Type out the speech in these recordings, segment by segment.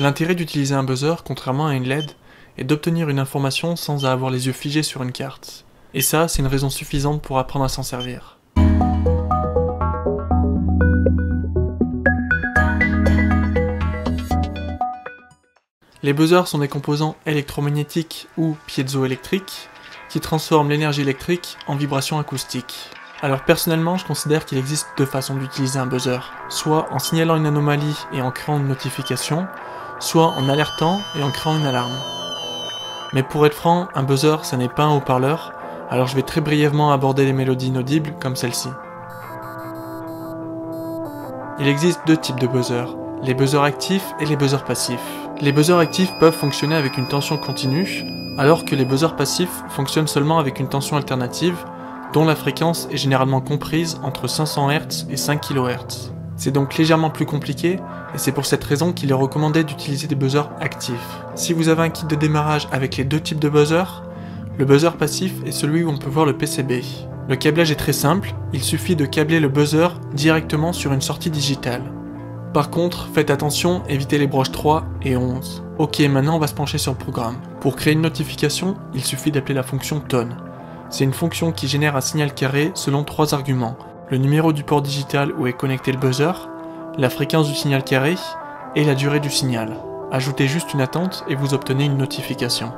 L'intérêt d'utiliser un buzzer, contrairement à une LED, est d'obtenir une information sans avoir les yeux figés sur une carte. Et ça, c'est une raison suffisante pour apprendre à s'en servir. Les buzzers sont des composants électromagnétiques ou piézoélectriques qui transforment l'énergie électrique en vibration acoustique. Alors personnellement, je considère qu'il existe deux façons d'utiliser un buzzer, soit en signalant une anomalie et en créant une notification, soit en alertant et en créant une alarme. Mais pour être franc, un buzzer ça n'est pas un haut-parleur, alors je vais très brièvement aborder les mélodies inaudibles comme celle-ci. Il existe deux types de buzzers, les buzzers actifs et les buzzers passifs. Les buzzers actifs peuvent fonctionner avec une tension continue, alors que les buzzers passifs fonctionnent seulement avec une tension alternative, dont la fréquence est généralement comprise entre 500 Hz et 5 kHz. C'est donc légèrement plus compliqué, et c'est pour cette raison qu'il est recommandé d'utiliser des buzzers actifs. Si vous avez un kit de démarrage avec les deux types de buzzers, le buzzer passif est celui où on peut voir le PCB. Le câblage est très simple, il suffit de câbler le buzzer directement sur une sortie digitale. Par contre, faites attention, évitez les broches 3 et 11. Ok, maintenant on va se pencher sur le programme. Pour créer une notification, il suffit d'appeler la fonction tone. C'est une fonction qui génère un signal carré selon trois arguments. Le numéro du port digital où est connecté le buzzer, la fréquence du signal carré et la durée du signal. Ajoutez juste une attente et vous obtenez une notification.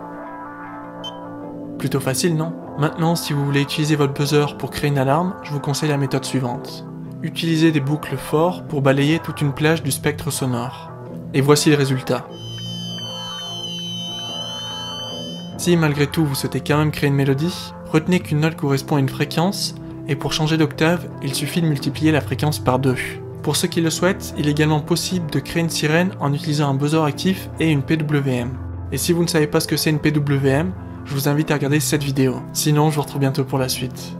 Plutôt facile, non? Maintenant, si vous voulez utiliser votre buzzer pour créer une alarme, je vous conseille la méthode suivante. Utilisez des boucles forts pour balayer toute une plage du spectre sonore. Et voici le résultat. Si malgré tout vous souhaitez quand même créer une mélodie, retenez qu'une note correspond à une fréquence, et pour changer d'octave, il suffit de multiplier la fréquence par 2. Pour ceux qui le souhaitent, il est également possible de créer une sirène en utilisant un buzzer actif et une PWM. Et si vous ne savez pas ce que c'est une PWM, je vous invite à regarder cette vidéo. Sinon, je vous retrouve bientôt pour la suite.